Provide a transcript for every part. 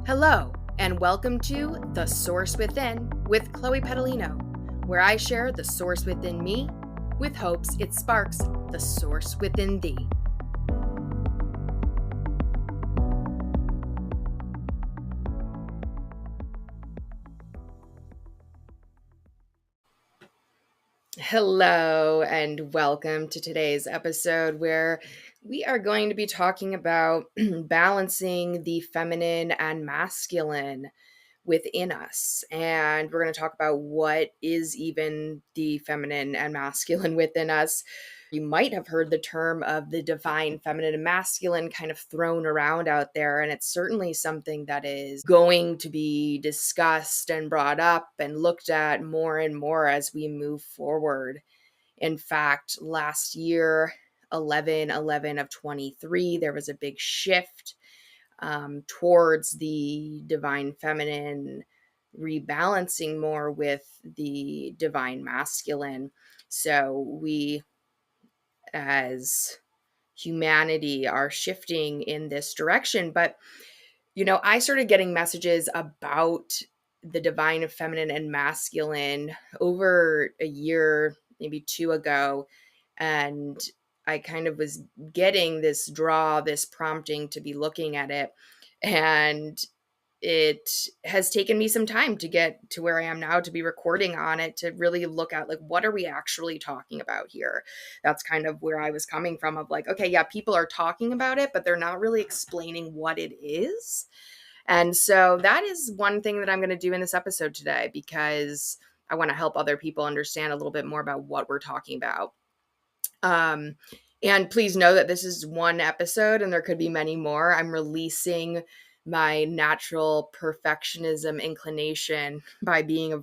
Hello, and welcome to The Source Within with Chloe Pedalino, where I share the source within me with hopes it sparks the source within thee. Hello, and welcome to today's episode where we are going to be talking about balancing the feminine and masculine within us. And we're going to talk about what is even the feminine and masculine within us. You might have heard the term of the divine feminine and masculine kind of thrown around out there. And it's certainly something that is going to be discussed and brought up and looked at more and more as we move forward. In fact, last year, 11/11 of 23, there was a big shift towards the divine feminine, rebalancing more with the divine masculine. So we, as humanity, are shifting in this direction. But, I started getting messages about the divine feminine and masculine over a year, maybe two ago. And I kind of was getting this prompting to be looking at it. And it has taken me some time to get to where I am now, to be recording on it, to really look at, like, what are we actually talking about here? That's kind of where I was coming from, of like, okay, yeah, people are talking about it, but they're not really explaining what it is. And so that is one thing that I'm going to do in this episode today, because I want to help other people understand a little bit more about what we're talking about. And please know that this is one episode and there could be many more. I'm releasing my natural perfectionism inclination by being a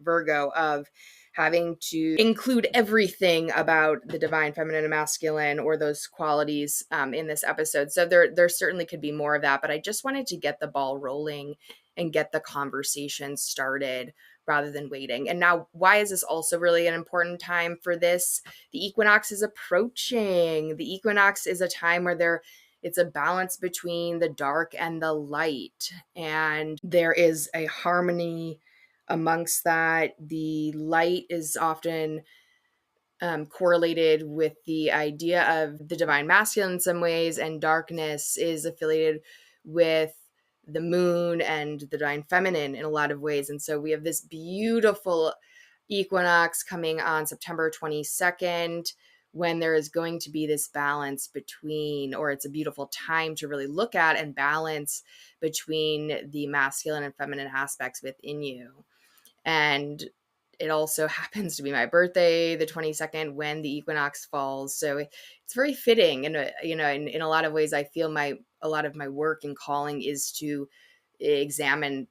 Virgo, of having to include everything about the divine feminine and masculine, or those qualities, in this episode. So there certainly could be more of that, but I just wanted to get the ball rolling and get the conversation started rather than waiting. And now, why is this also really an important time for this? The equinox is approaching. The equinox is a time where it's a balance between the dark and the light, and there is a harmony amongst that. The light is often correlated with the idea of the divine masculine in some ways, and darkness is affiliated with the moon and the divine feminine in a lot of ways. And so we have this beautiful equinox coming on September 22nd, when there is going to be this balance between, or it's a beautiful time to really look at and balance between the masculine and feminine aspects within you. And it also happens to be my birthday, the 22nd, when the equinox falls. So it's very fitting. And, in a lot of ways, I feel a lot of my work and calling is to examine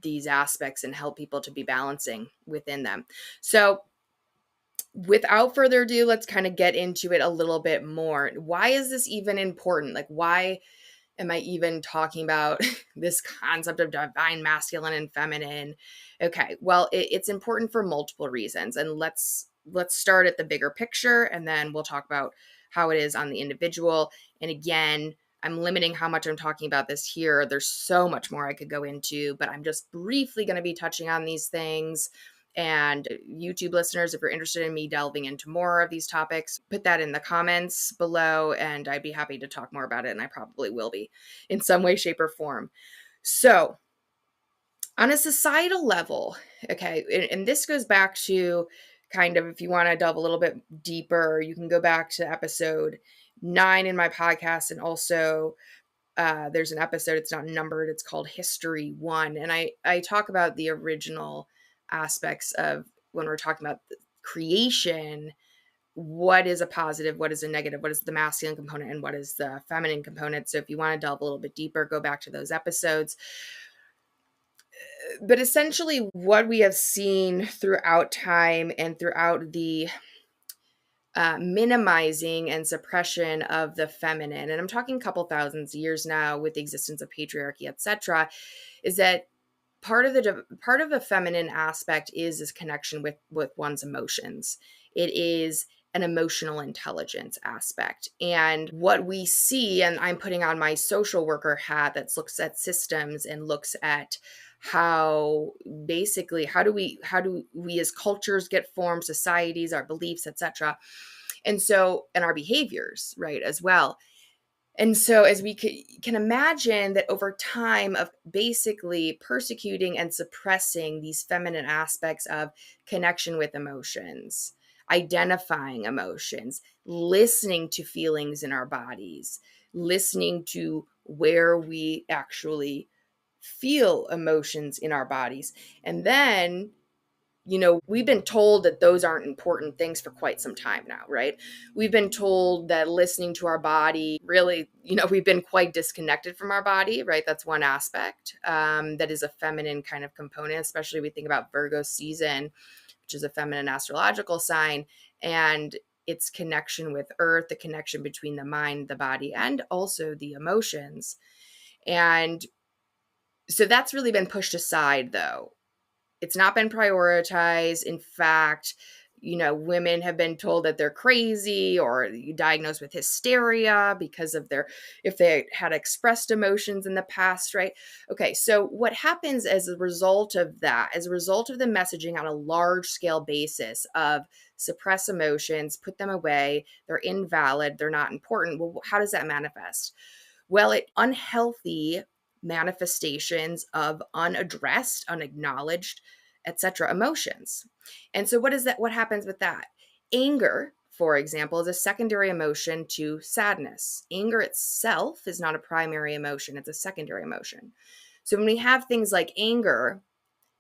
these aspects and help people to be balancing within them. So without further ado, let's kind of get into it a little bit more. Why is this even important? Like, why am I even talking about this concept of divine masculine and feminine? Okay, well, it's important for multiple reasons. And let's start at the bigger picture, and then we'll talk about how it is on the individual. And again, I'm limiting how much I'm talking about this here. There's so much more I could go into, but I'm just briefly going to be touching on these things. And YouTube listeners, if you're interested in me delving into more of these topics, put that in the comments below, and I'd be happy to talk more about it. And I probably will be in some way, shape, or form. So on a societal level, okay, and this goes back to kind of, if you want to delve a little bit deeper, you can go back to episode 9 in my podcast. And also there's an episode, it's not numbered, it's called History 1. And I talk about the original aspects of, when we're talking about creation, what is a positive, what is a negative, what is the masculine component, and what is the feminine component. So if you want to delve a little bit deeper, go back to those episodes. But essentially, what we have seen throughout time and throughout the minimizing and suppression of the feminine, and I'm talking a couple thousands of years now, with the existence of patriarchy, etc., is that part of the feminine aspect is this connection with one's emotions. It is an emotional intelligence aspect. And what we see, and I'm putting on my social worker hat that looks at systems and looks at how basically how do we as cultures get formed, societies, our beliefs, etc. And our behaviors, right, as well. And so, as we can imagine that over time of basically persecuting and suppressing these feminine aspects of connection with emotions, identifying emotions, listening to feelings in our bodies, listening to where we actually feel emotions in our bodies. And then we've been told that those aren't important things for quite some time now, right? We've been told that listening to our body really, we've been quite disconnected from our body, right? That's one aspect that is a feminine kind of component, especially we think about Virgo season, which is a feminine astrological sign, and its connection with earth, the connection between the mind, the body, and also the emotions. And so that's really been pushed aside, though. It's not been prioritized. In fact, women have been told that they're crazy or diagnosed with hysteria because of if they had expressed emotions in the past, right? Okay, so what happens as a result of that, as a result of the messaging on a large scale basis of suppress emotions, put them away, they're invalid, they're not important. Well, how does that manifest? Well, unhealthy manifestations of unaddressed, unacknowledged, etc. emotions. And so what happens with that? Anger, for example, is a secondary emotion to sadness. Anger itself is not a primary emotion, it's a secondary emotion. So when we have things like anger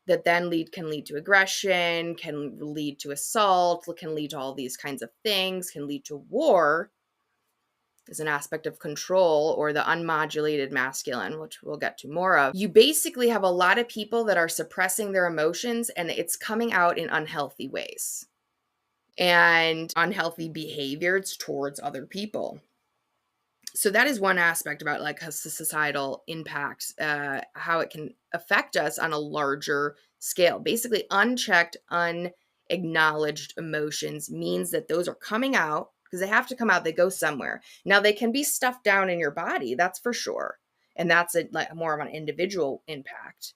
that then can lead to aggression, can lead to assault, can lead to all these kinds of things, can lead to war, is an aspect of control, or the unmodulated masculine, which we'll get to more of. You basically have a lot of people that are suppressing their emotions, and it's coming out in unhealthy ways and unhealthy behaviors towards other people. So that is one aspect about like a societal impact, how it can affect us on a larger scale. Basically, unchecked, unacknowledged emotions means that those are coming out because they have to come out. They go somewhere. Now they can be stuffed down in your body, that's for sure, and that's like more of an individual impact.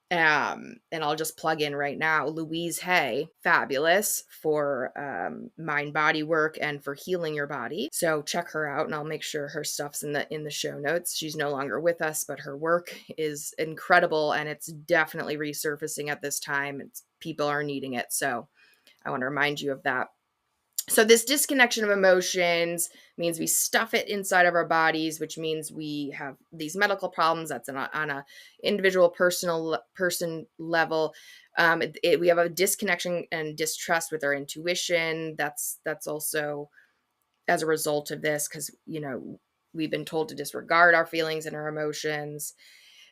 And I'll just plug in right now, Louise Hay, fabulous for mind body work and for healing your body. So check her out, and I'll make sure her stuff's in the show notes. She's no longer with us, but her work is incredible, and it's definitely resurfacing at this time. People are needing it. So I want to remind you of that. So this disconnection of emotions means we stuff it inside of our bodies, which means we have these medical problems. That's on a individual person level. We have a disconnection and distrust with our intuition. That's also as a result of this, because we've been told to disregard our feelings and our emotions.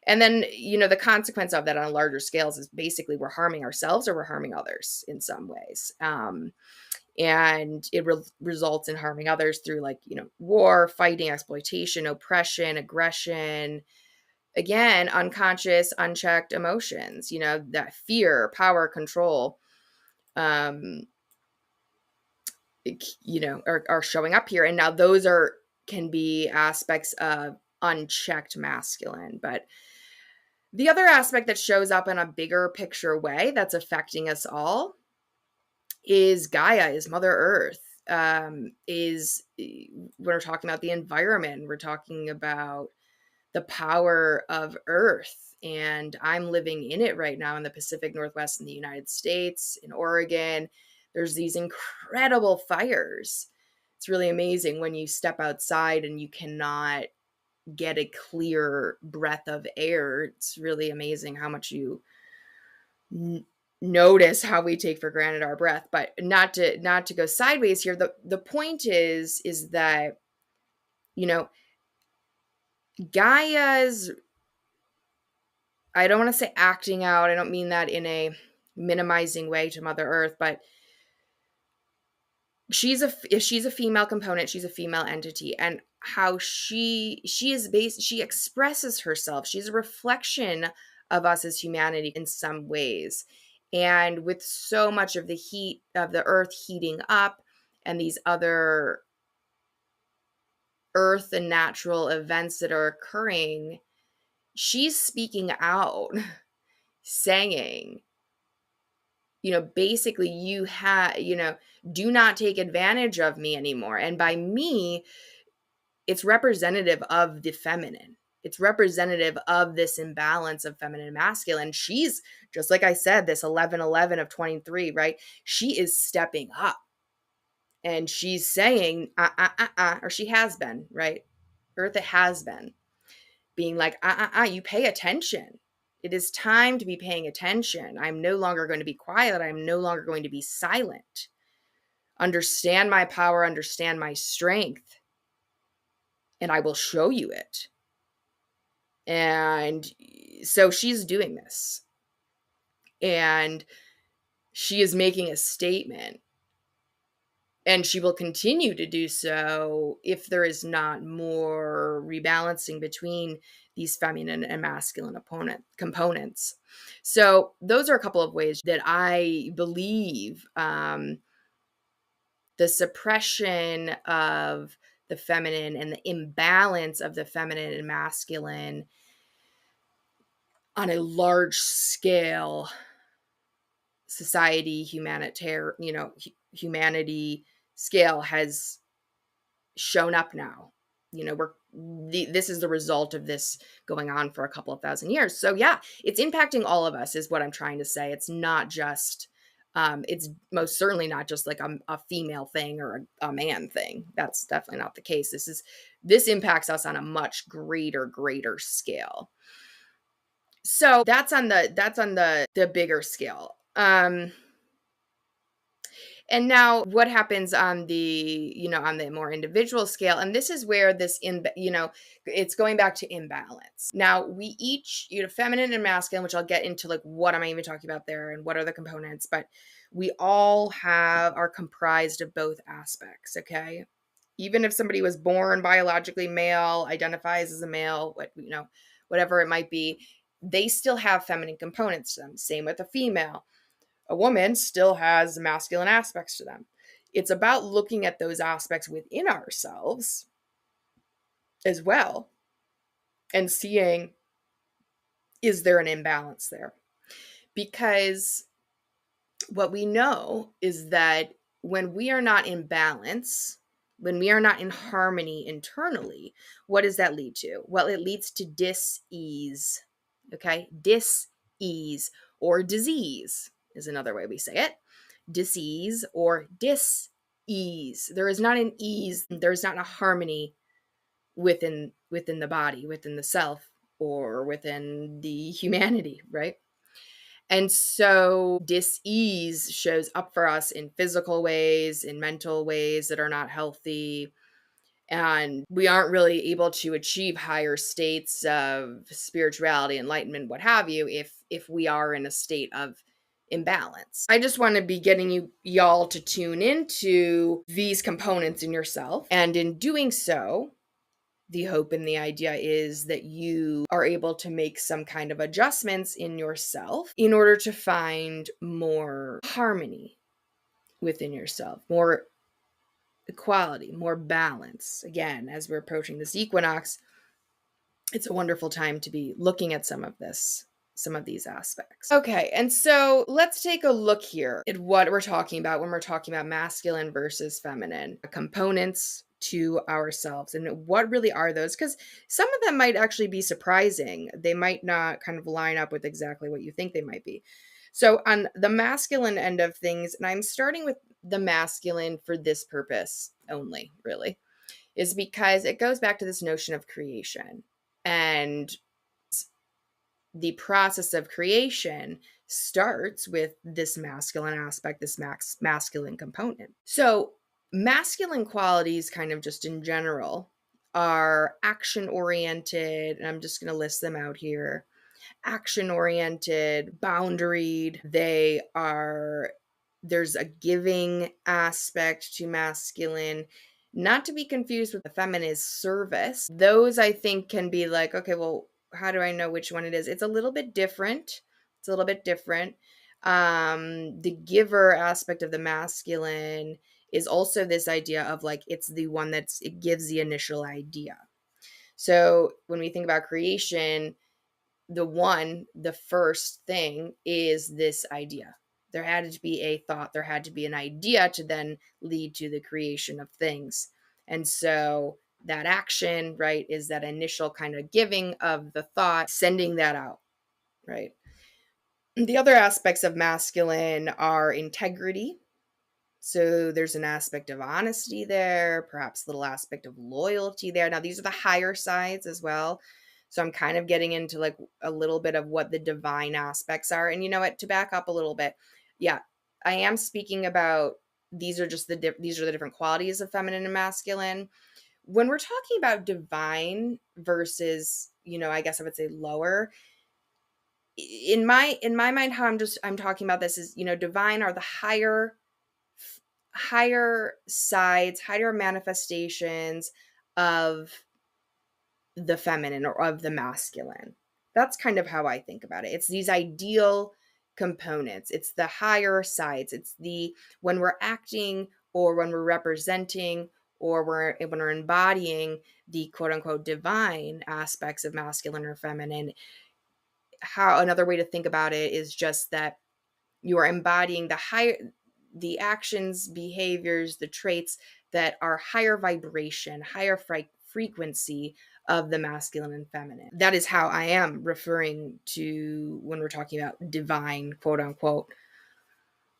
And then the consequence of that on larger scales is basically we're harming ourselves or we're harming others in some ways. And it results in harming others through war, fighting, exploitation, oppression, aggression, again, unconscious, unchecked emotions, that fear, power, control, are showing up here. And now those can be aspects of unchecked masculine. But the other aspect that shows up in a bigger picture way that's affecting us all is Gaia, is Mother Earth, we're talking about the environment. We're talking about the power of Earth. And I'm living in it right now in the Pacific Northwest in the United States, in Oregon. There's these incredible fires. It's really amazing when you step outside and you cannot get a clear breath of air. It's really amazing how much you notice how we take for granted our breath. But not to go sideways here. The point is that Gaia's, I don't want to say acting out, I don't mean that in a minimizing way to Mother Earth, but if she's a female component, she's a female entity, and how she expresses herself. She's a reflection of us as humanity in some ways. And with so much of the heat of the earth heating up and these other earth and natural events that are occurring, she's speaking out, saying, basically, do not take advantage of me anymore. And by me, it's representative of the feminine. It's representative of this imbalance of feminine and masculine. She's, just like I said, this 11/11 of 23, right? She is stepping up and she's saying, or she has been, right? Eartha has been being like, you pay attention. It is time to be paying attention. I'm no longer going to be quiet. I'm no longer going to be silent. Understand my power, understand my strength, and I will show you it. And so she's doing this. And she is making a statement. And she will continue to do so if there is not more rebalancing between these feminine and masculine components. So those are a couple of ways that I believe the suppression of the feminine and the imbalance of the feminine and masculine on a large scale society, humanity scale has shown up now. This is the result of this going on for a couple of thousand years. So yeah, it's impacting all of us is what I'm trying to say. It's not just it's most certainly not just like a female thing or a man thing. That's definitely not the case. This impacts us on a much greater scale. So that's on the bigger scale. And now what happens on the more individual scale? And this is where it's going back to imbalance. Now we each, feminine and masculine, which I'll get into, like, what am I even talking about there and what are the components, but we all are comprised of both aspects. Okay. Even if somebody was born biologically male, identifies as a male, whatever it might be, they still have feminine components to them. Same with a female. A woman still has masculine aspects to them. It's about looking at those aspects within ourselves as well and seeing, is there an imbalance there? Because what we know is that when we are not in balance, when we are not in harmony internally, what does that lead to? Well, it leads to dis-ease. Okay? Dis-ease, or disease is another way we say it. Disease or dis-ease. There is not an ease, there is not a harmony within the body, within the self, or within the humanity, right? And so dis-ease shows up for us in physical ways, in mental ways that are not healthy. And we aren't really able to achieve higher states of spirituality, enlightenment, what have you, if we are in a state of imbalance. I just want to be getting y'all to tune into these components in yourself. And in doing so, the hope and the idea is that you are able to make some kind of adjustments in yourself in order to find more harmony within yourself, more equality, more balance. Again, as we're approaching this equinox, it's a wonderful time to be looking at some of these aspects. Okay, and so let's take a look here at what we're talking about when we're talking about masculine versus feminine components to ourselves, and what really are those, because some of them might actually be surprising. They might not kind of line up with exactly what you think they might be. So on the masculine end of things, and I'm starting with the masculine for this purpose only, really, is because it goes back to this notion of creation. And the process of creation starts with this masculine aspect, this masculine component. So masculine qualities, kind of just in general, are action oriented, and I'm just going to list them out here. Action oriented, boundaried. There's a giving aspect to masculine, not to be confused with the feminine service. Those, I think, can be like, okay, well, how do I know which one it is? It's a little bit different. The giver aspect of the masculine is also this idea of like, it's the one it gives the initial idea. So when we think about creation, the first thing is this idea. There had to be a thought, there had to be an idea to then lead to the creation of things. And so that action, right, is that initial kind of giving of the thought, sending that out, right? The other aspects of masculine are integrity. So there's an aspect of honesty there, perhaps a little aspect of loyalty there. Now, these are the higher sides as well. So I'm kind of getting into like a little bit of what the divine aspects are. And you know what, to back up a little bit, yeah, I am speaking about these are just these are the different qualities of feminine and masculine. When we're talking about divine versus, I guess I would say lower, in my mind, how I'm talking about this is, divine are the higher sides, higher manifestations of the feminine or of the masculine. That's kind of how I think about it. It's these ideal components. It's the higher sides. It's the when we're acting or when we're representing or when we're embodying the quote unquote divine aspects of masculine or feminine. How another way to think about it is just that you are embodying the actions, behaviors, the traits that are higher vibration, higher frequency of the masculine and feminine. That is how I am referring to when we're talking about divine, quote unquote,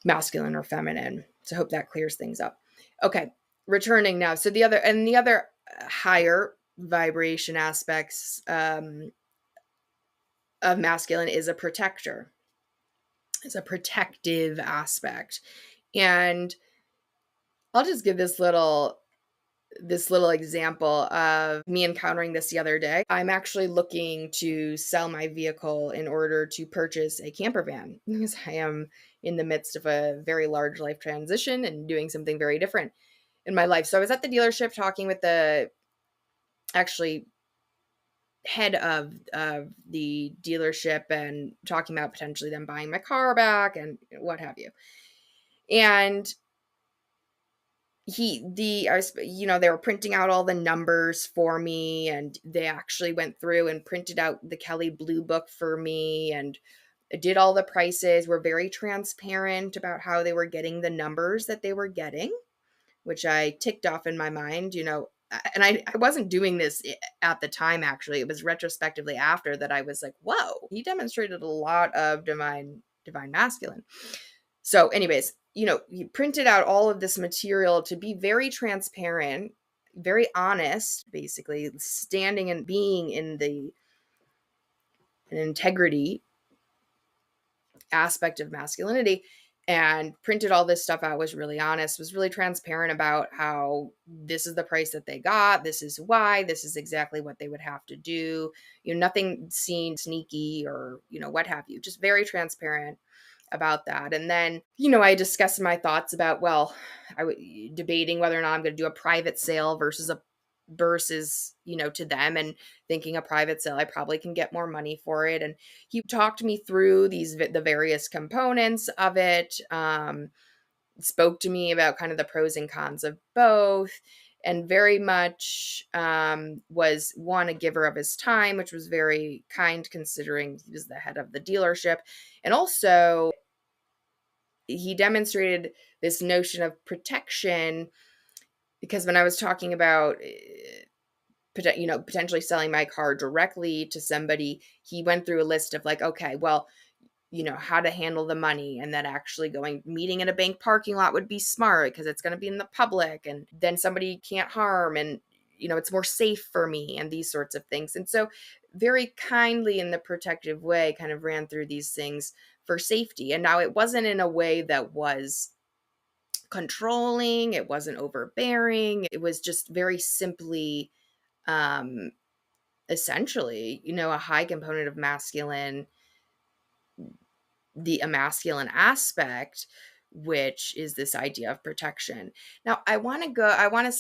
masculine or feminine. So I hope that clears things up. Okay, returning now. So the other higher vibration aspects of masculine is a protector. It's a protective aspect. And I'll just give this little example of me encountering this the other day. I'm actually looking to sell my vehicle in order to purchase a camper van because I am in the midst of a very large life transition and doing something very different in my life. So I was at the dealership talking with the actually head of the dealership and talking about potentially them buying my car back and what have you. And they were printing out all the numbers for me, and they actually went through and printed out the Kelly Blue Book for me and did all the prices, were very transparent about how they were getting the numbers that they were getting, which I ticked off in my mind, and I wasn't doing this at the time, actually. It was retrospectively after that I was like, whoa, he demonstrated a lot of divine masculine. So anyways, he printed out all of this material to be very transparent, very honest, basically standing and being in an integrity aspect of masculinity, and printed all this stuff out, was really honest, was really transparent about how this is the price that they got, this is why, this is exactly what they would have to do, nothing seen sneaky or, what have you, just very transparent about that. And then, I discussed my thoughts about, well, debating whether or not I'm going to do a private sale versus to them, and thinking a private sale, I probably can get more money for it. And he talked me through the various components of it, spoke to me about kind of the pros and cons of both, and very much was a giver of his time, which was very kind considering he was the head of the dealership. And also he demonstrated this notion of protection, because when I was talking about potentially selling my car directly to somebody, he went through a list of like, okay, well, how to handle the money, and that actually meeting in a bank parking lot would be smart because it's going to be in the public, and then somebody can't harm, and it's more safe for me, and these sorts of things. And so very kindly, in the protective way, kind of ran through these things for safety. And now it wasn't in a way that was controlling, it wasn't overbearing, it was just very simply essentially, a high component of a masculine aspect, which is this idea of protection. Now, I want to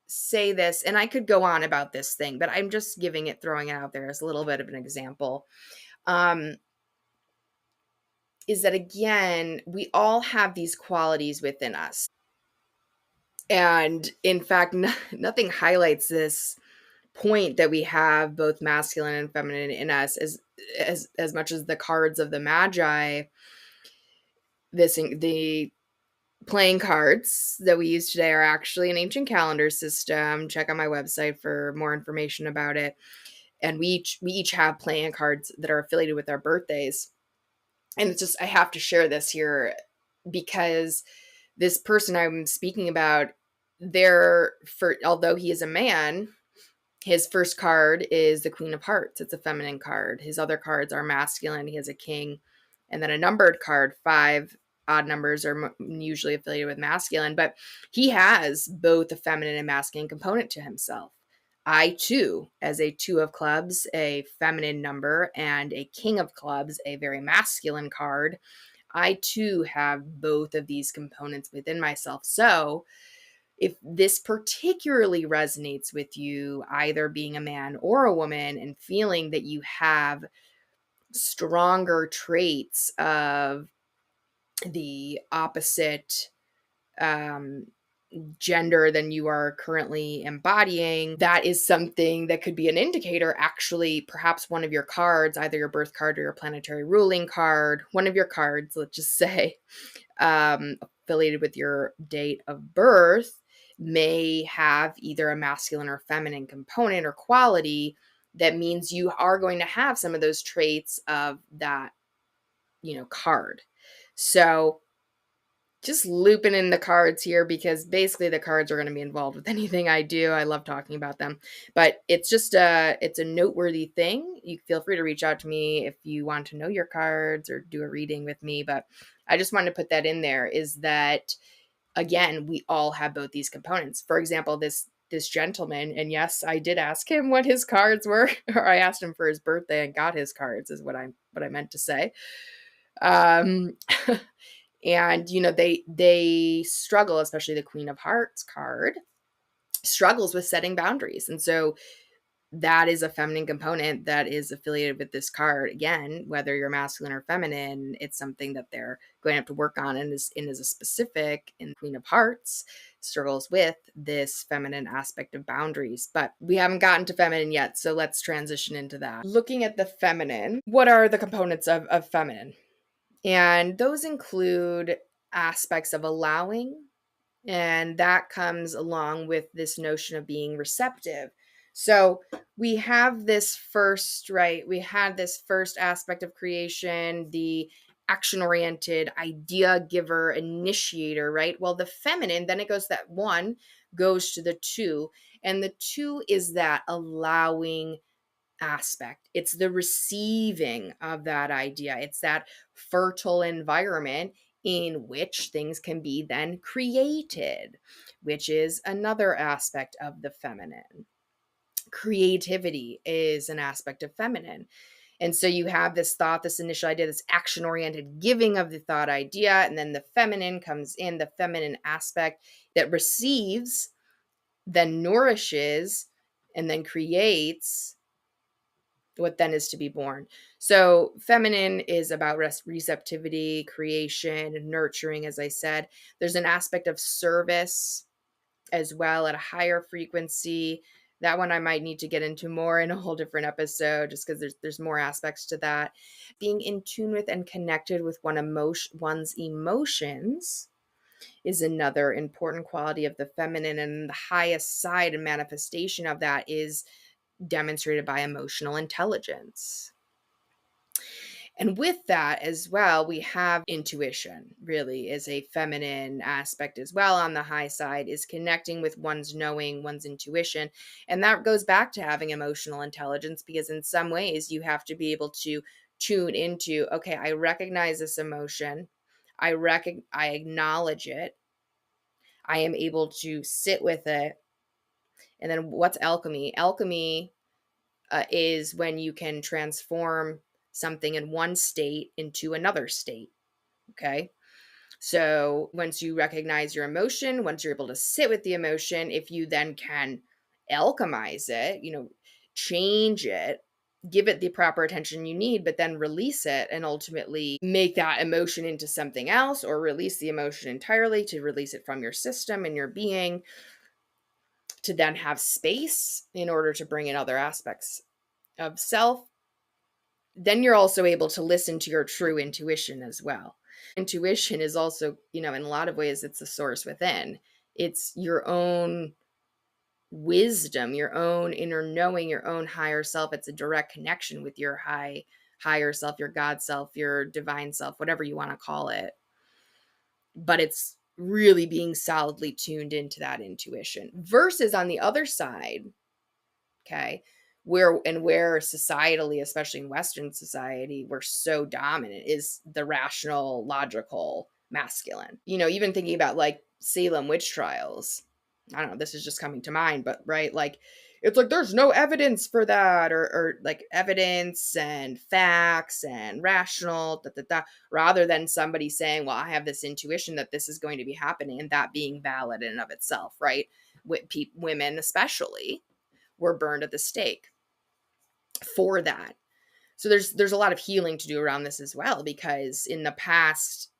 say this, and I could go on about this thing, but I'm just throwing it out there as a little bit of an example. Is that, again, we all have these qualities within us. And in fact, nothing highlights this point that we have both masculine and feminine in us as much as the cards of the Magi. The playing cards that we use today are actually an ancient calendar system. Check out my website for more information about it. And we each have playing cards that are affiliated with our birthdays. And it's just, I have to share this here because this person I'm speaking about, although he is a man, his first card is the Queen of Hearts. It's a feminine card. His other cards are masculine. He has a king, and then a numbered card. 5 odd numbers are usually affiliated with masculine, but he has both a feminine and masculine component to himself. I too, as a 2 of clubs, a feminine number, and a king of clubs, a very masculine card, I too have both of these components within myself. So if this particularly resonates with you, either being a man or a woman, and feeling that you have stronger traits of the opposite gender than you are currently embodying, that is something that could be an indicator. Actually, perhaps one of your cards, either your birth card or your planetary ruling card, one of your cards, let's just say, affiliated with your date of birth, may have either a masculine or feminine component or quality that means you are going to have some of those traits of that, card. So just looping in the cards here, because basically the cards are going to be involved with anything I do. I love talking about them, but it's just it's a noteworthy thing. You feel free to reach out to me if you want to know your cards or do a reading with me, but I just wanted to put that in there, is that again, we all have both these components. For example, this gentleman, and yes, I did ask him what his cards were, or I asked him for his birthday and got his cards, is what I meant to say. And they struggle, especially the Queen of Hearts card struggles with setting boundaries. And so that is a feminine component that is affiliated with this card. Again, whether you're masculine or feminine, it's something that they're going to have to work on, and is a specific in Queen of Hearts struggles with this feminine aspect of boundaries. But we haven't gotten to feminine yet, so let's transition into that. Looking at the feminine, what are the components of feminine? And those include aspects of allowing, and that comes along with this notion of being receptive. So we have this first, right? We had this first aspect of creation, the action-oriented idea giver, initiator, right? Well, the feminine, then it goes, that 1 goes to the 2, and the 2 is that allowing aspect. It's the receiving of that idea. It's that fertile environment in which things can be then created, which is another aspect of the feminine. Creativity is an aspect of feminine. And so you have this thought, this initial idea, this action-oriented giving of the thought idea, and then the feminine comes in, the feminine aspect that receives, then nourishes, and then creates what then is to be born. So feminine is about receptivity, creation, nurturing, as I said. There's an aspect of service as well at a higher frequency. That one I might need to get into more in a whole different episode, just because there's more aspects to that. Being in tune with and connected with one's emotions is another important quality of the feminine, and the highest side and manifestation of that is demonstrated by emotional intelligence. And with that as well, we have intuition, really is a feminine aspect as well. On the high side is connecting with one's knowing, one's intuition. And that goes back to having emotional intelligence, because in some ways you have to be able to tune into, okay, I recognize this emotion. I acknowledge it. I am able to sit with it. And then what's alchemy? Alchemy is when you can transform something in one state into another state. Okay. So once you recognize your emotion, once you're able to sit with the emotion, if you then can alchemize it, change it, give it the proper attention you need, but then release it and ultimately make that emotion into something else, or release the emotion entirely to release it from your system and your being, to then have space in order to bring in other aspects of self. Then you're also able to listen to your true intuition as well. Intuition is also, in a lot of ways, it's the source within. It's your own wisdom, your own inner knowing, your own higher self. It's a direct connection with your higher self, your God self, your divine self, whatever you want to call it. But it's really being solidly tuned into that intuition, versus on the other side, okay, where societally, especially in Western society, we're so dominant, is the rational, logical masculine. Even thinking about like Salem witch trials, I don't know, this is just coming to mind, but right, like, it's like there's no evidence for that, or like evidence and facts and rational rather than somebody saying, well, I have this intuition that this is going to be happening, and that being valid in and of itself, right? Women especially were burned at the stake for that. So there's a lot of healing to do around this as well, because in the past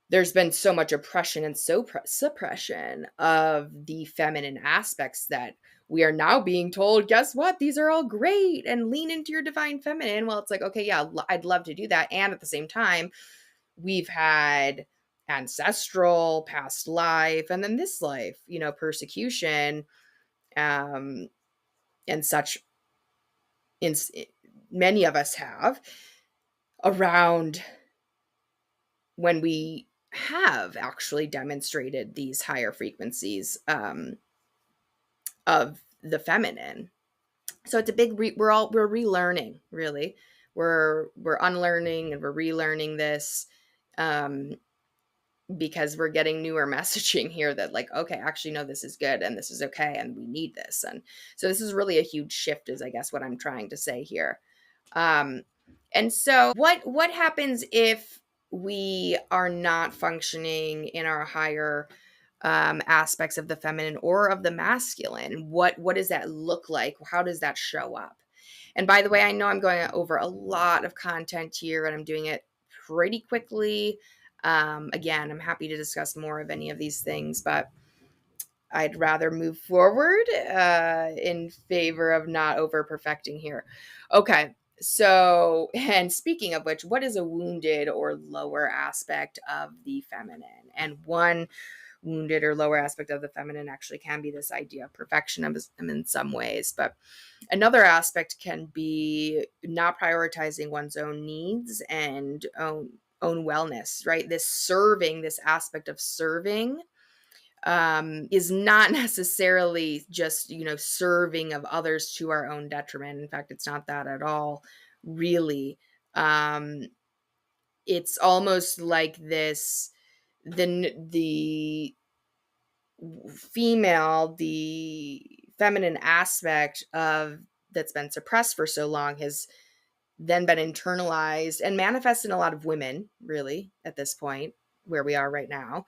there's been so much oppression and suppression of the feminine aspects that we are now being told, guess what? These are all great, and lean into your divine feminine. Well, it's like, okay, yeah, I'd love to do that. And at the same time, we've had ancestral, past life, and then this life, persecution, and such, many of us have, around when we have actually demonstrated these higher frequencies of the feminine. So it's a big we're relearning, really. We're unlearning and we're relearning this, because we're getting newer messaging here that, like, okay, actually, no, this is good and this is okay and we need this. And so this is really a huge shift, is I guess what I'm trying to say here. And so what happens if we are not functioning in our higher aspects of the feminine or of the masculine? What does that look like? How does that show up? And by the way, I know I'm going over a lot of content here and I'm doing it pretty quickly. Again, I'm happy to discuss more of any of these things, but I'd rather move forward in favor of not over perfecting here. Okay. So, and speaking of which, what is a wounded or lower aspect of the feminine? And one wounded or lower aspect of the feminine actually can be this idea of perfectionism in some ways, but another aspect can be not prioritizing one's own needs and own wellness, right? This aspect of serving is not necessarily just, serving of others to our own detriment. In fact, it's not that at all, really. It's almost like this, the feminine aspect of that's been suppressed for so long has then been internalized and manifests in a lot of women, really, at this point where we are right now,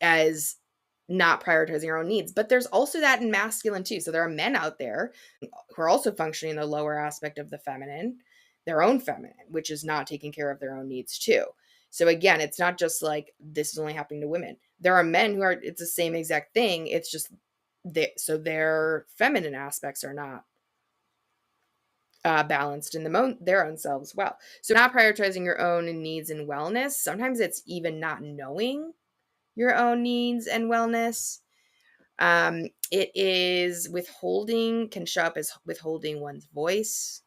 as not prioritizing our own needs. But there's also that in masculine too. So there are men out there who are also functioning in the lower aspect of the feminine, their own feminine, which is not taking care of their own needs too. So again, it's not just like this is only happening to women. There are men who are, it's the same exact thing. It's just so their feminine aspects are not balanced in their own selves well. So not prioritizing your own needs and wellness. Sometimes it's even not knowing your own needs and wellness. It is can show up as withholding one's voice,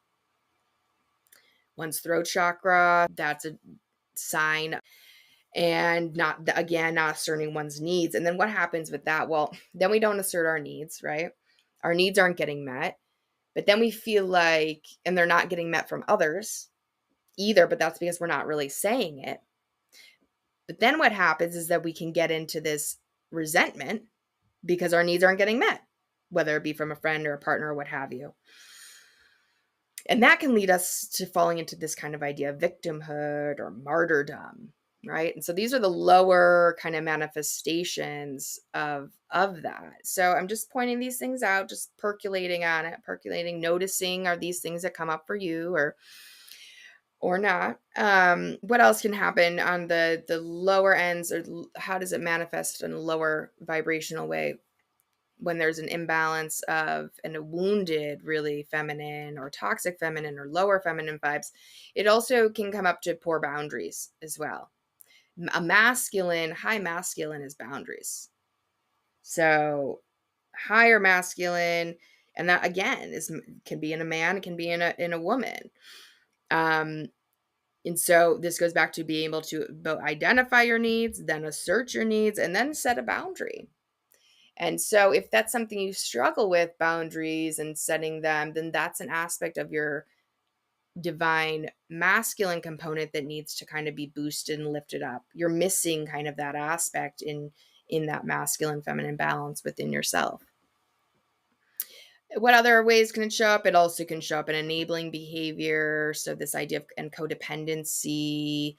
one's throat chakra. That's a sign. And not asserting one's needs. And then what happens with that? Well, then we don't assert our needs, right? Our needs aren't getting met. But then we feel like, and they're not getting met from others either, but that's because we're not really saying it. But then what happens is that we can get into this resentment because our needs aren't getting met, whether it be from a friend or a partner or what have you. And that can lead us to falling into this kind of idea of victimhood or martyrdom, right? And so these are the lower kind of manifestations of that. So I'm just pointing these things out, just percolating on it, percolating, noticing, are these things that come up for you or not? What else can happen on the lower ends, or how does it manifest in a lower vibrational way when there's an imbalance of and a wounded, really feminine or toxic feminine or lower feminine vibes? It also can come up to poor boundaries as well. A masculine, high masculine is boundaries. So higher masculine, and that again can be in a man, it can be in a woman. And so this goes back to being able to both identify your needs, then assert your needs, and then set a boundary. And so if that's something you struggle with, boundaries and setting them, then that's an aspect of your divine masculine component that needs to kind of be boosted and lifted up. You're missing kind of that aspect in that masculine feminine balance within yourself. What other ways can it show up? It also can show up in enabling behavior. So this idea of and codependency,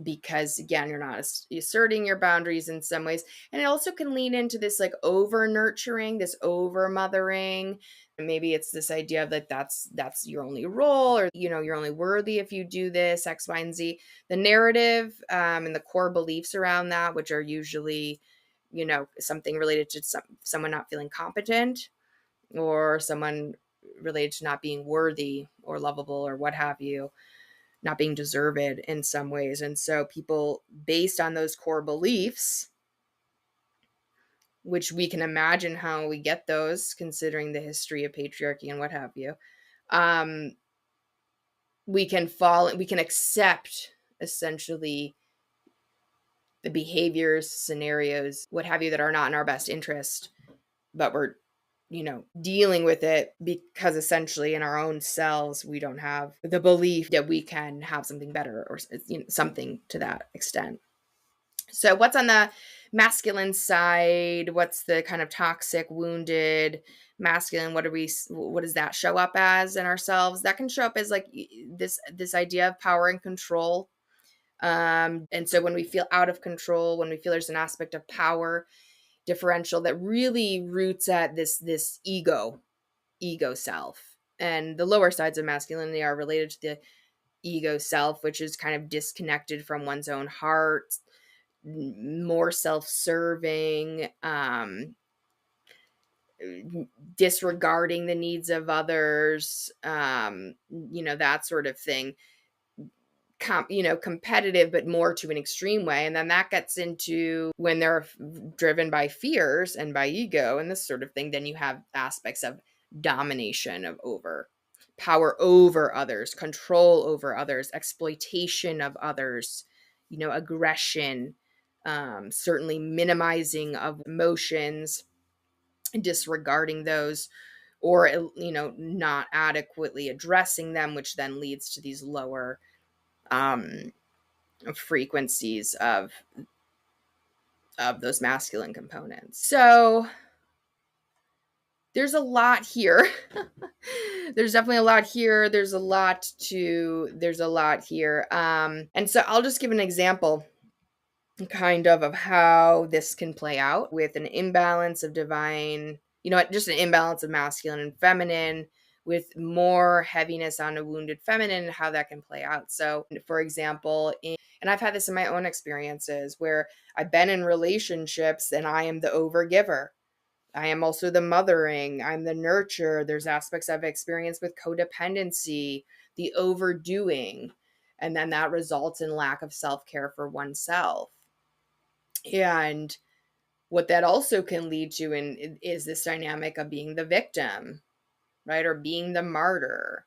because again, you're not asserting your boundaries in some ways. And it also can lean into this like over nurturing, this over mothering. And maybe it's this idea of that that's your only role, or you're only worthy if you do this X, Y, and Z. The narrative and the core beliefs around that, which are usually something related to someone not feeling competent, or someone related to not being worthy or lovable or what have you, not being deserved in some ways. And so people, based on those core beliefs, which we can imagine how we get those considering the history of patriarchy and what have you, we can accept essentially the behaviors, scenarios, what have you, that are not in our best interest, but we're dealing with it because essentially in our own selves we don't have the belief that we can have something better, or something to that extent. So what's on the masculine side? What's the kind of toxic, wounded masculine? What does that show up as in ourselves? That can show up as like this idea of power and control. And so when we feel out of control, when we feel there's an aspect of power differential that really roots at this ego self, and the lower sides of masculinity are related to the ego self, which is kind of disconnected from one's own heart, more self-serving, disregarding the needs of others, that sort of thing. Competitive, but more to an extreme way. And then that gets into when they're driven by fears and by ego and this sort of thing, then you have aspects of domination, of power over others, control over others, exploitation of others, aggression, certainly minimizing of emotions, disregarding those, or not adequately addressing them, which then leads to these lower frequencies of those masculine components. So there's a lot here. There's definitely a lot here. There's a lot here. And so I'll just give an example kind of how this can play out with an imbalance of divine, just an imbalance of masculine and feminine, with more heaviness on a wounded feminine, and how that can play out. So, for example, and I've had this in my own experiences where I've been in relationships and I am the overgiver. I am also the mothering. I'm the nurturer. There's aspects I've experienced with codependency, the overdoing, and then that results in lack of self-care for oneself. And what that also can lead to is this dynamic of being the victim, right? Or being the martyr.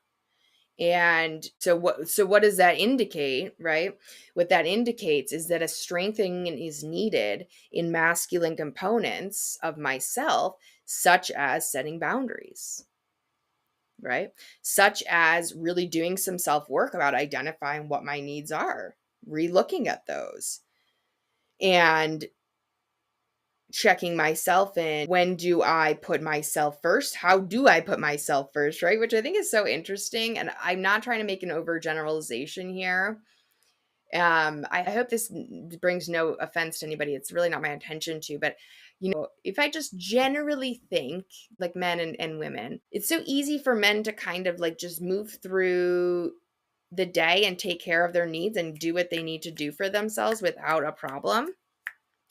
And so what does that indicate, right? What that indicates is that a strengthening is needed in masculine components of myself, such as setting boundaries, right? Such as really doing some self-work about identifying what my needs are, re-looking at those, and checking myself in. When do I put myself first? How do I put myself first, right? Which I think is so interesting. And I'm not trying to make an overgeneralization here. I hope this brings no offense to anybody. It's really not my intention to, but if I just generally think like men and women, it's so easy for men to kind of like just move through the day and take care of their needs and do what they need to do for themselves without a problem.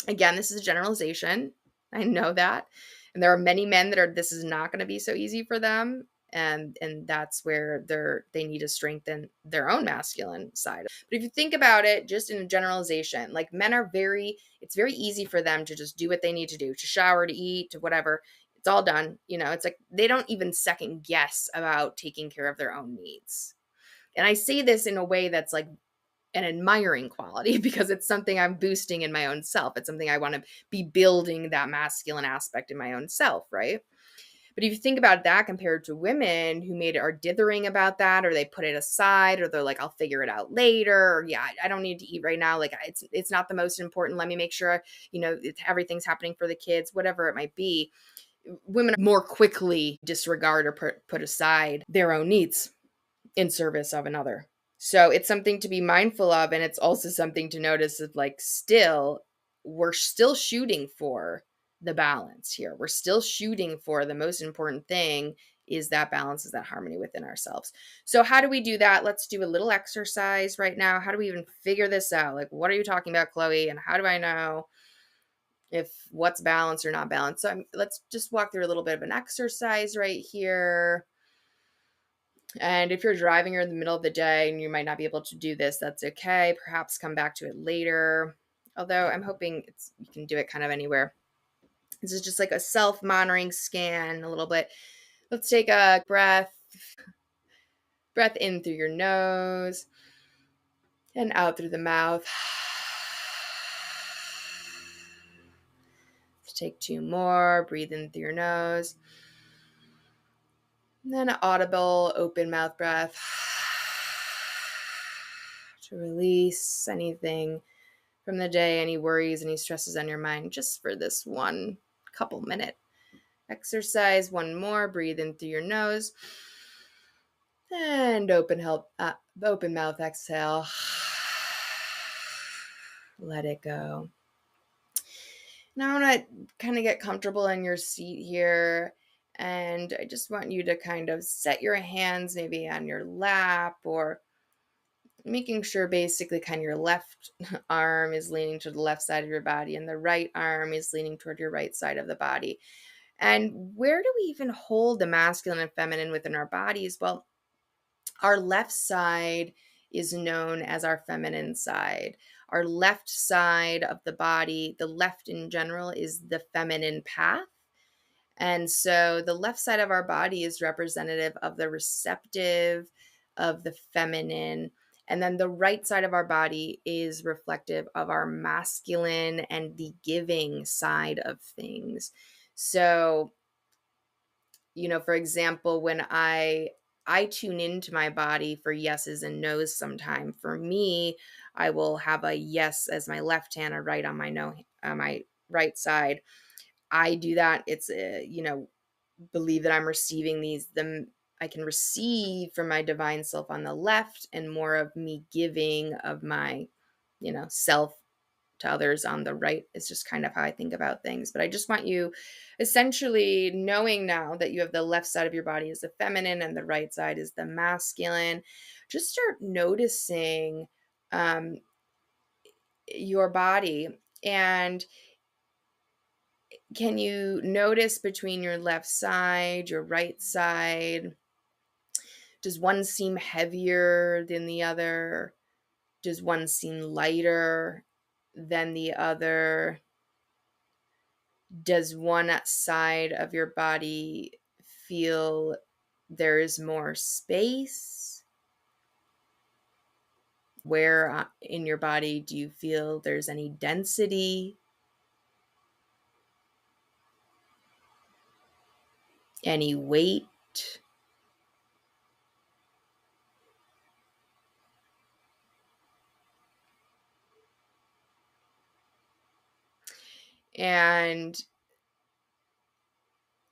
Again, this is a generalization. I know that. And there are many men that are this is not going to be so easy for them. And that's where they need to strengthen their own masculine side. But if you think about it just in a generalization, like men are it's very easy for them to just do what they need to do, to shower, to eat, to whatever. It's all done. It's like they don't even second guess about taking care of their own needs. And I say this in a way that's like an admiring quality because it's something I'm boosting in my own self. It's something I want to be building that masculine aspect in my own self, right? But if you think about that compared to women who are dithering about that, or they put it aside, or they're like, I'll figure it out later, or yeah, I don't need to eat right now. Like it's not the most important. Let me make sure, everything's happening for the kids, whatever it might be. Women more quickly disregard or put aside their own needs in service of another. So it's something to be mindful of. And it's also something to notice that like we're still shooting for the balance here. We're still shooting for the most important thing is that balance, is that harmony within ourselves. So how do we do that? Let's do a little exercise right now. How do we even figure this out? Like, what are you talking about, Chloe? And how do I know if what's balanced or not balanced? So let's just walk through a little bit of an exercise right here. And if you're driving or in the middle of the day and you might not be able to do this, that's okay. Perhaps come back to it later. Although I'm hoping you can do it kind of anywhere. This is just like a self-monitoring scan a little bit. Let's take a breath. Breath in through your nose and out through the mouth. Let's take 2 more. Breathe in through your nose. And then an audible open mouth breath to release anything from the day, any worries, any stresses on your mind, just for this one couple minute exercise. One more. Breathe in through your nose and open mouth exhale. Let it go. Now I want to kind of get comfortable in your seat here. And I just want you to kind of set your hands maybe on your lap, or making sure basically kind of your left arm is leaning to the left side of your body and the right arm is leaning toward your right side of the body. And where do we even hold the masculine and feminine within our bodies? Well, our left side is known as our feminine side. Our left side of the body, the left in general, is the feminine path. And so the left side of our body is representative of the receptive, of the feminine. And then the right side of our body is reflective of our masculine and the giving side of things. So, for example, when I tune into my body for yeses and nos sometime. For me, I will have a yes as my left hand, a right on my no, my right side. I do that. It's believe that I'm receiving I can receive from my divine self on the left, and more of me giving of my, self to others on the right is just kind of how I think about things. But I just want you essentially knowing now that you have the left side of your body is the feminine and the right side is the masculine. Just start noticing your body, and can you notice between your left side, your right side? Does one seem heavier than the other? Does one seem lighter than the other? Does one side of your body feel there is more space? Where in your body do you feel there's any density? Any weight? And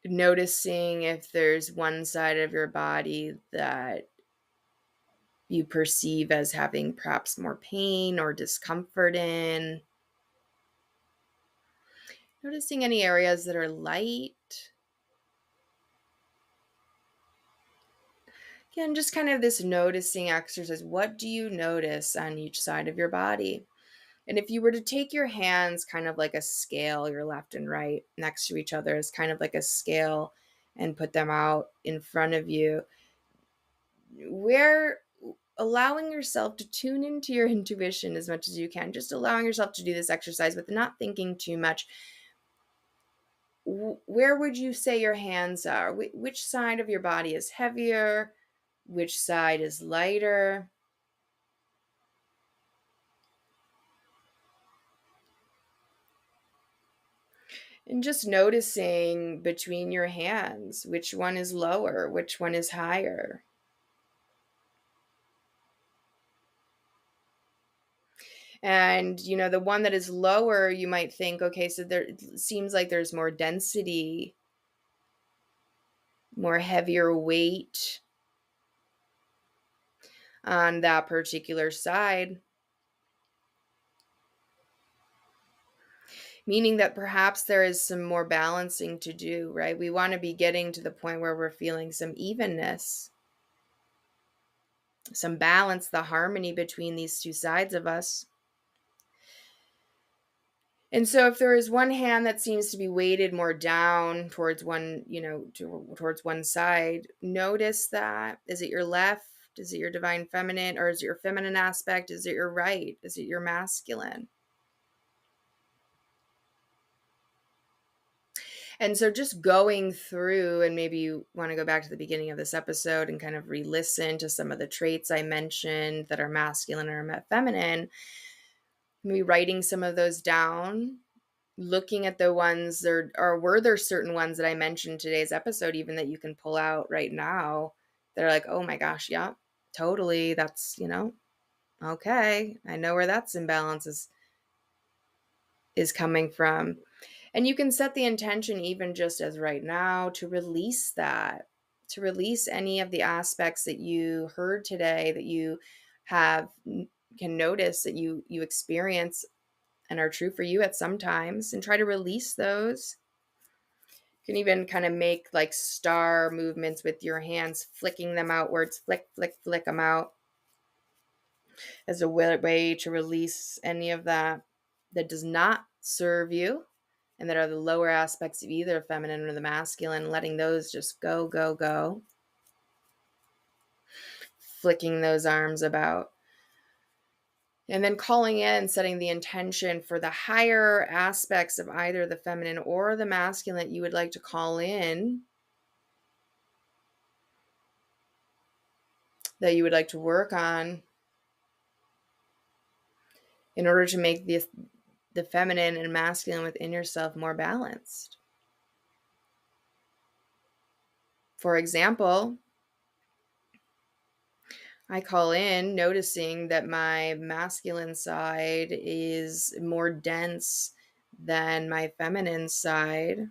noticing if there's one side of your body that you perceive as having perhaps more pain or discomfort in. Noticing any areas that are light. Again, just kind of this noticing exercise. What do you notice on each side of your body? And if you were to take your hands kind of like a scale, your left and right next to each other is kind of like a scale, and put them out in front of you, where allowing yourself to tune into your intuition as much as you can, just allowing yourself to do this exercise with not thinking too much. Where would you say your hands are? Which side of your body is heavier? Which side is lighter? And just noticing between your hands, which one is lower, which one is higher. And, the one that is lower, you might think, okay, so there it seems like there's more density, more heavier weight on that particular side, meaning that perhaps there is some more balancing to do, right? We want to be getting to the point where we're feeling some evenness, some balance, the harmony between these two sides of us. And so if there is one hand that seems to be weighted more down towards one, towards one side, notice that. Is it your left? Is it your divine feminine? Or is it your feminine aspect? Is it your right? Is it your masculine? And so just going through, and maybe you want to go back to the beginning of this episode and kind of re-listen to some of the traits I mentioned that are masculine or feminine, maybe writing some of those down, looking at the ones or were there certain ones that I mentioned in today's episode even that you can pull out right now that are like, oh my gosh, yeah, totally. That's, okay. I know where that's imbalance is coming from. And you can set the intention even just as right now to release that, to release any of the aspects that you heard today that you have can notice that you experience and are true for you at some times, and try to release those. You can even kind of make like star movements with your hands, flicking them outwards, flick, flick, flick them out as a way to release any of that does not serve you and that are the lower aspects of either feminine or the masculine, letting those just go, go, go. Flicking those arms about. And then calling in, setting the intention for the higher aspects of either the feminine or the masculine that you would like to call in, that you would like to work on in order to make the feminine and masculine within yourself more balanced. For example, I call in noticing that my masculine side is more dense than my feminine side.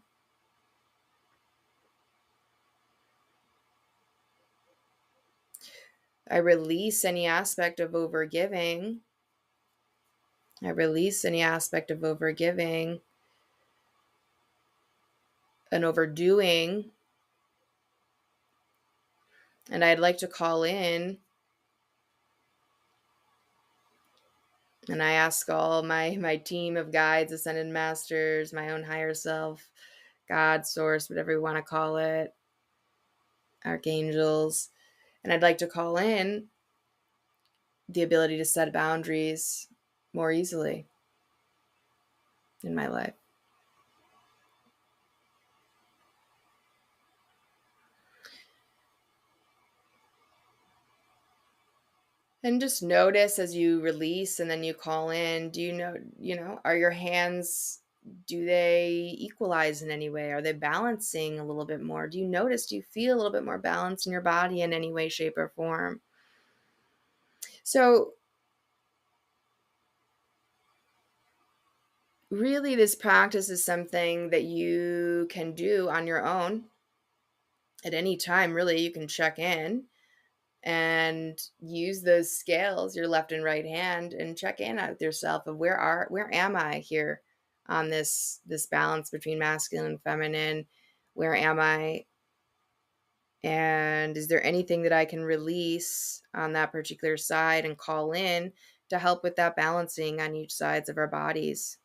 I release any aspect of overgiving. And overdoing. And I'd like to call in, and I ask all my team of guides, ascended masters, my own higher self, God, source, whatever you want to call it, archangels, and I'd like to call in the ability to set boundaries more easily in my life. And just notice as you release and then you call in, do are your hands, do they equalize in any way? Are they balancing a little bit more? Do you feel a little bit more balance in your body in any way, shape, or form? So really, this practice is something that you can do on your own at any time. Really, you can check in and use those scales, your left and right hand, and check in with yourself of where am I here on this balance between masculine and feminine? Where am I? And is there anything that I can release on that particular side and call in to help with that balancing on each sides of our bodies?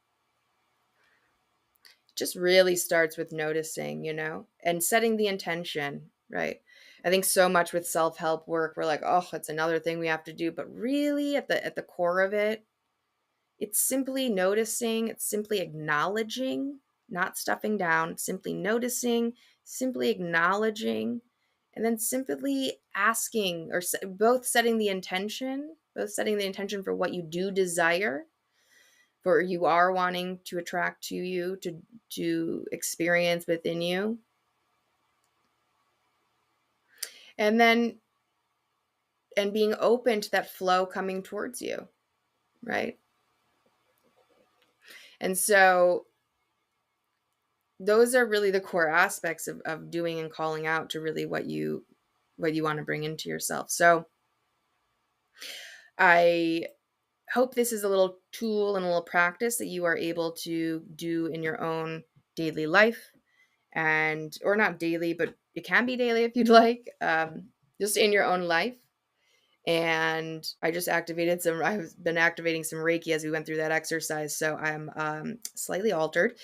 It just really starts with noticing, and setting the intention, right? I think so much with self-help work, we're like, oh, it's another thing we have to do. But really at the core of it, it's simply noticing, it's simply acknowledging, not stuffing down, simply noticing, simply acknowledging, and then simply asking, or both setting the intention for what you do desire, for you are wanting to attract to you, to experience within you. And then, and being open to that flow coming towards you, right? And so those are really the core aspects of doing and calling out to really what you want to bring into yourself. So I hope this is a little tool and a little practice that you are able to do in your own daily life, and or not daily, but it can be daily if you'd like, just in your own life. And I've been activating some Reiki as we went through that exercise, so I'm slightly altered.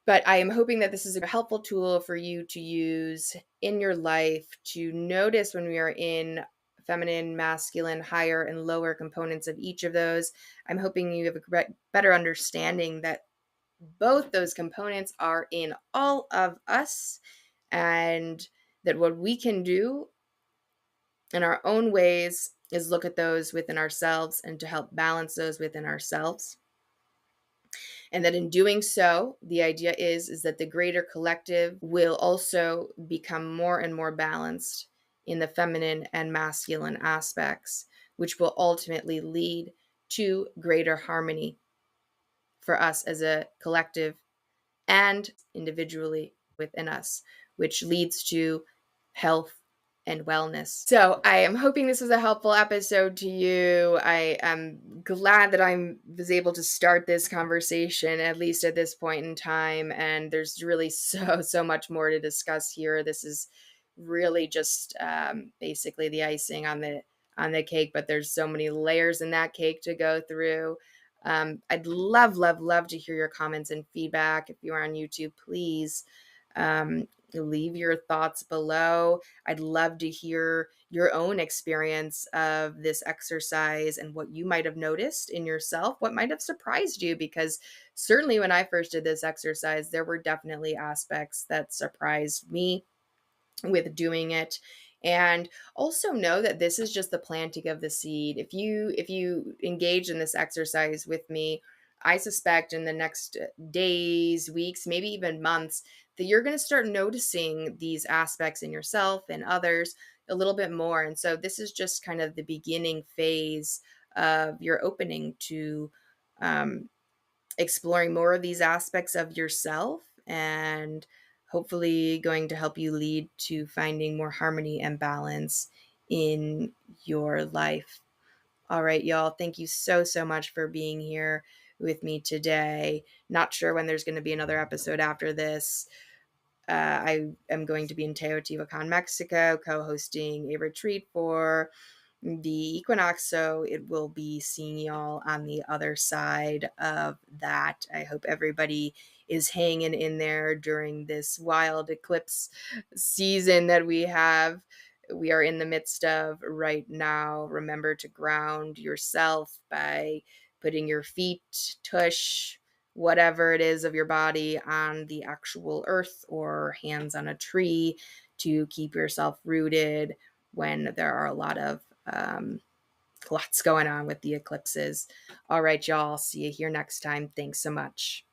But I am hoping that this is a helpful tool for you to use in your life to notice when we are in feminine, masculine, higher and lower components of each of those. I'm hoping you have a better understanding that both those components are in all of us, and that what we can do in our own ways is look at those within ourselves and to help balance those within ourselves. And that in doing so, the idea is that the greater collective will also become more and more balanced in the feminine and masculine aspects, which will ultimately lead to greater harmony for us as a collective and individually within us, which leads to health and wellness. So I am hoping this was a helpful episode to you. I am glad that I was able to start this conversation, at least at this point in time. And there's really so much more to discuss here. This is really just basically the icing on the cake, but there's so many layers in that cake to go through. I'd love to hear your comments and feedback. If you are on YouTube, please leave your thoughts below. I'd love to hear your own experience of this exercise and what you might have noticed in yourself, what might have surprised you, because certainly when I first did this exercise, there were definitely aspects that surprised me with doing it. And also know that this is just the planting of the seed. If you engage in this exercise with me, I suspect in the next days, weeks, maybe even months, that you're going to start noticing these aspects in yourself and others a little bit more. And so this is just kind of the beginning phase of your opening to exploring more of these aspects of yourself, and hopefully going to help you lead to finding more harmony and balance in your life. All right, y'all. Thank you so much for being here with me today. Not sure when there's going to be another episode after this. I am going to be in Teotihuacan, Mexico, co-hosting a retreat for the Equinox, so it will be seeing y'all on the other side of that. I hope everybody is hanging in there during this wild eclipse season that we are in the midst of right now. Remember to ground yourself by putting your feet, tush, whatever it is of your body on the actual earth, or hands on a tree, to keep yourself rooted when there are a lot of lots going on with the eclipses. All right, y'all. See you here next time. Thanks so much.